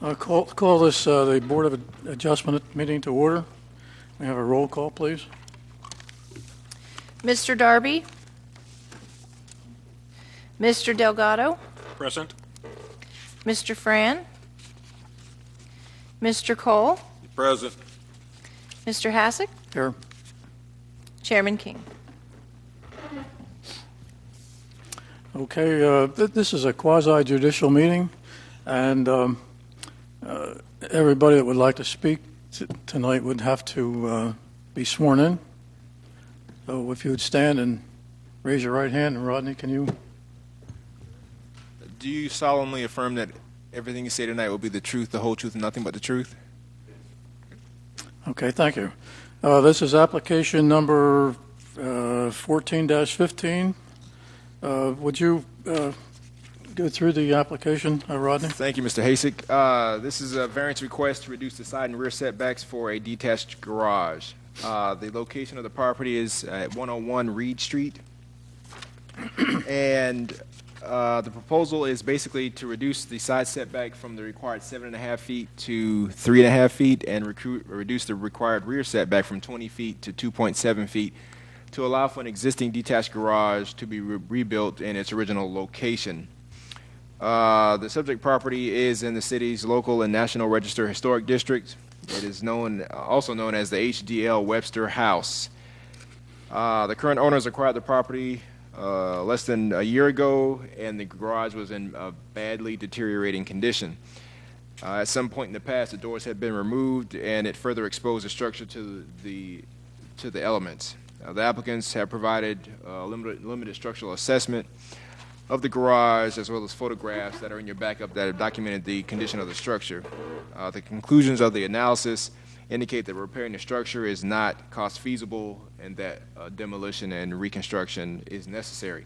Call this the Board of Adjustment meeting to order. We have a roll call, please. Mr. Darby? Mr. Delgado? Present. Mr. Fran? Mr. Cole? Present. Mr. Hassick? Here. Chairman King. Okay, this is a quasi-judicial meeting, and everybody that would like to speak tonight would have to be sworn in. So if you would stand and raise your right hand, and Rodney, can you? Do you solemnly affirm that everything you say tonight will be the truth, the whole truth, and nothing but the truth? Okay, thank you. This is application number 14-15. Would you go through the application, Rodney? Thank you, Mr. Hasek. This is a variance request to reduce the side and rear setbacks for a detached garage. The location of the property is at 101 Reed Street. And the proposal is basically to reduce the side setback from the required 7.5 feet to 3.5 feet and reduce the required rear setback from 20 feet to 2.7 feet to allow for an existing detached garage to be rebuilt in its original location. The subject property is in the city's local and National Register Historic District. It is also known as the HDL Webster House. The current owners acquired the property less than a year ago, and the garage was in a badly deteriorating condition. At some point in the past, the doors had been removed, and it further exposed the structure to the elements. The applicants have provided limited structural assessment of the garage, as well as photographs that are in your backup that have documented the condition of the structure. The conclusions of the analysis indicate that repairing the structure is not cost feasible and that demolition and reconstruction is necessary.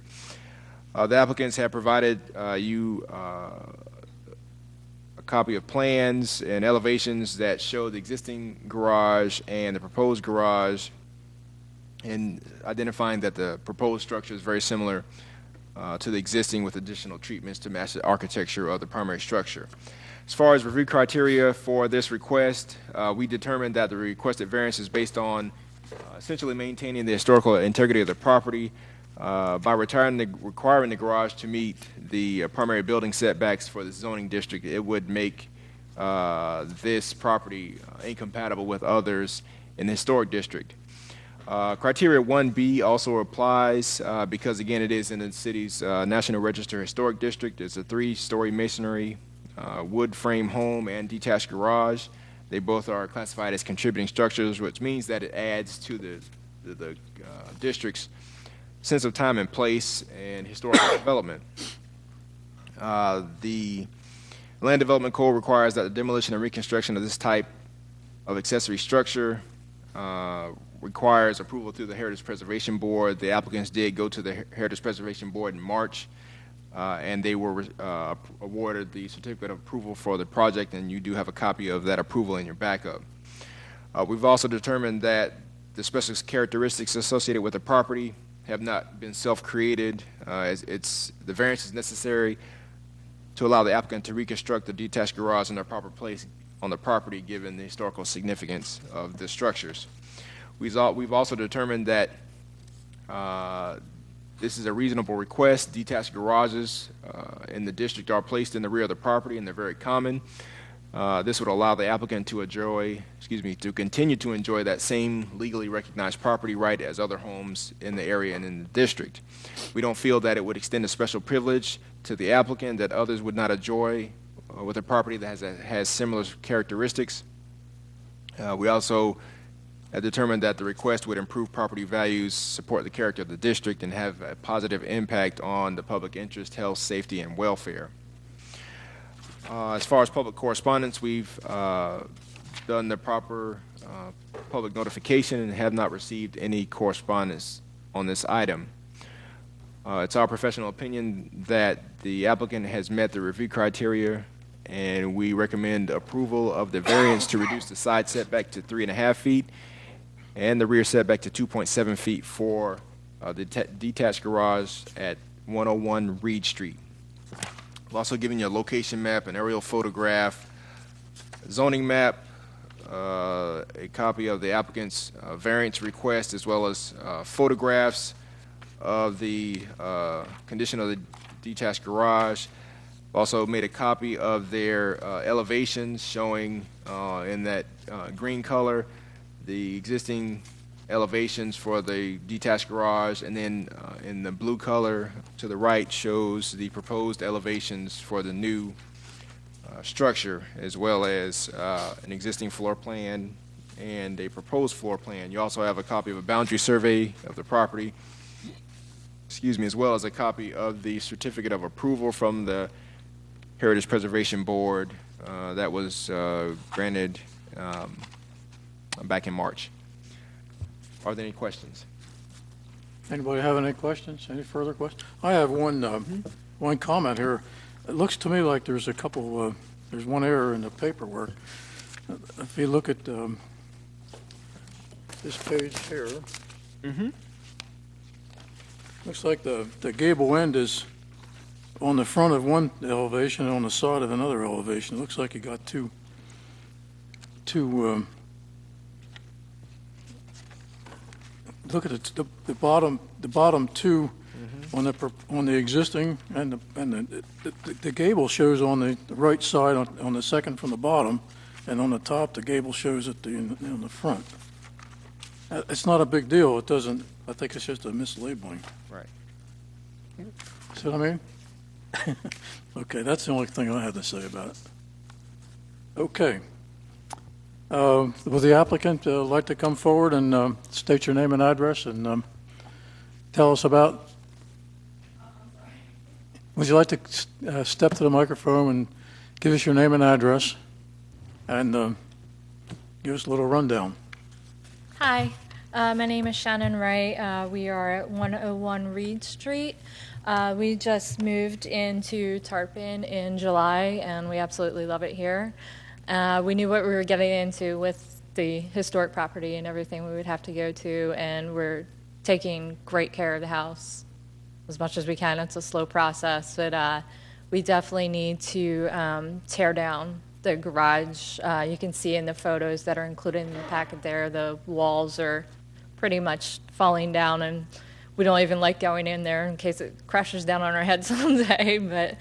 The applicants have provided you a copy of plans and elevations that show the existing garage and the proposed garage, and identifying that the proposed structure is very similar to the existing with additional treatments to match the architecture of the primary structure. As far as review criteria for this request, we determined that the requested variance is based on essentially maintaining the historical integrity of the property by requiring the garage to meet the primary building setbacks for the zoning district. It would make this property incompatible with others in the historic district. Criteria 1B also applies because, again, it is in the city's National Register Historic District. It's a 3-story masonry wood frame home and detached garage. They both are classified as contributing structures, which means that it adds to the district's sense of time and place and historical development. The Land Development Code requires that the demolition and reconstruction of this type of accessory structure requires approval through the Heritage Preservation Board. The applicants did go to the Heritage Preservation Board in March, and they were awarded the certificate of approval for the project, and you do have a copy of that approval in your backup. We've also determined that the special characteristics associated with the property have not been self-created. The variance is necessary to allow the applicant to reconstruct the detached garage in their proper place on the property given the historical significance of the structures. We've also determined that this is a reasonable request. Detached garages in the district are placed in the rear of the property, and they're very common. This would allow the applicant to continue to enjoy that same legally recognized property right as other homes in the area and in the district. We don't feel that it would extend a special privilege to the applicant that others would not enjoy with a property that has similar characteristics. We also have determined that the request would improve property values, support the character of the district, and have a positive impact on the public interest, health, safety, and welfare. As far as public correspondence, we've done the proper public notification and have not received any correspondence on this item. It's our professional opinion that the applicant has met the review criteria, and we recommend approval of the variance to reduce the side setback to 3.5 feet and the rear setback to 2.7 feet for the detached garage at 101 Reed Street. We've also given you a location map, an aerial photograph zoning map, a copy of the applicant's variance request, as well as photographs of the condition of the detached garage. Also made a copy of their elevations showing in that green color the existing elevations for the detached garage, and then in the blue color to the right shows the proposed elevations for the new structure, as well as an existing floor plan and a proposed floor plan. You also have a copy of a boundary survey of the property, as well as a copy of the certificate of approval from the Heritage Preservation Board that was granted back in March. Are there any questions? Anybody have any questions? Any further questions? I have one comment here. It looks to me like there's a couple, there's one error in the paperwork. If you look at this page here, looks like the gable end is on the front of one elevation and on the side of another elevation. It looks like you got two look at the bottom two on the existing, and the gable shows on the right side on the second from the bottom, and on the top the gable shows it on the front. It's not a big deal. It doesn't. I think it's just a mislabeling. Right. See what I mean? Okay, that's the only thing I had to say about it. Okay. Would the applicant like to come forward and state your name and address and tell us about? Would you like to step to the microphone and give us your name and address and give us a little rundown? Hi, my name is Shannon Wright. We are at 101 Reed Street. We just moved into Tarpon in July, and we absolutely love it here. We knew what we were getting into with the historic property and everything we would have to go to, and we're taking great care of the house as much as we can. It's a slow process, but we definitely need to tear down the garage. You can see in the photos that are included in the packet there, the walls are pretty much falling down, and we don't even like going in there in case it crashes down on our head someday, but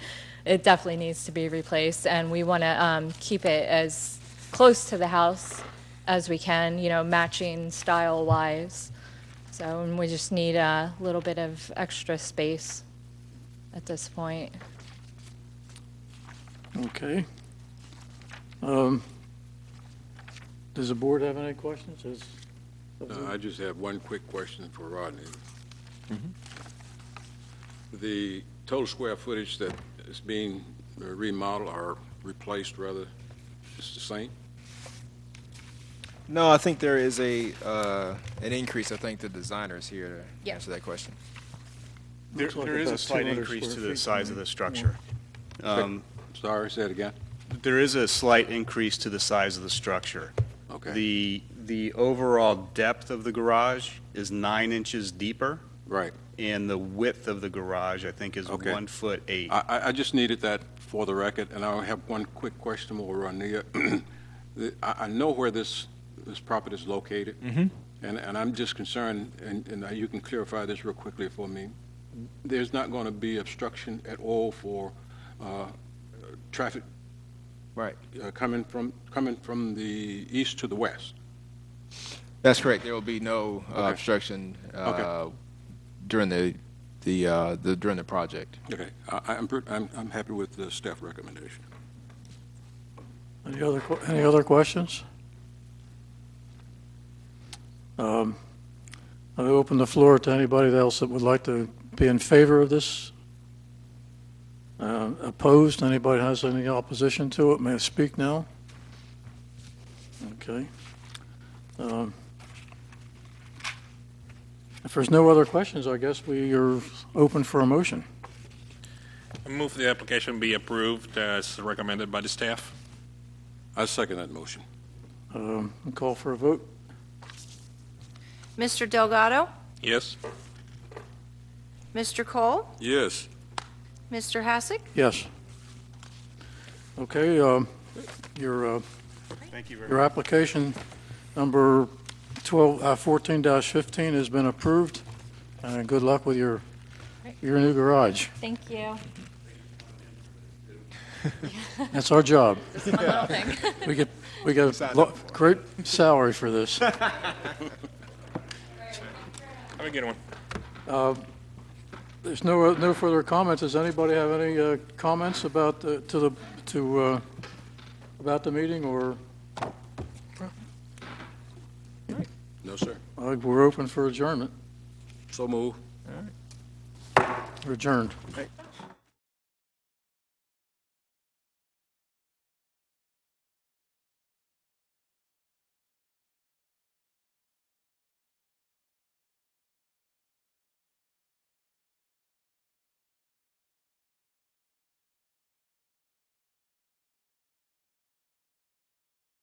it definitely needs to be replaced, and we want to keep it as close to the house as we can, you know, matching style-wise. So and we just need a little bit of extra space at this point. Okay. Does the board have any questions? I just have one quick question for Rodney. The total square footage that is being remodeled or replaced, rather, is the same? No, I think there is an increase. I think the designer is here to Yeah. answer that question. There Looks like is a about slight 200 increase to square the feet. size of the structure. Sorry, say it again. There is a slight increase to the size of the structure. Okay. The overall depth of the garage is 9 inches deeper, Right. and the width of the garage, I think, is Okay. 1'8". I just needed that for the record, and I have one quick question more, Rodney. I know where this property is located, and I'm just concerned, and you can clarify this real quickly for me. There's not going to be obstruction at all for traffic Right. coming from the east to the west. That's correct. There will be no Okay. obstruction Okay. during the project. Okay, I'm happy with the staff recommendation. Any other questions? I open the floor to anybody else that would like to be in favor of this. Opposed? Anybody has any opposition to it? May I speak now? Okay. If there's no other questions, I guess we are open for a motion. I move the application be approved as recommended by the staff. I second that motion. Call for a vote. Mr. Delgado? Yes? Mr. Cole? Yes. Mr. Hassick? Yes. Okay, your Thank you very Your much. application number 14-15 has been approved, and good luck with your new garage. Thank you. That's our job. Just one little thing. We get a great salary for this. Have a good one. There's no further comments. Does anybody have any comments about about the meeting, or No, sir. we're open for adjournment? So move. We're adjourned.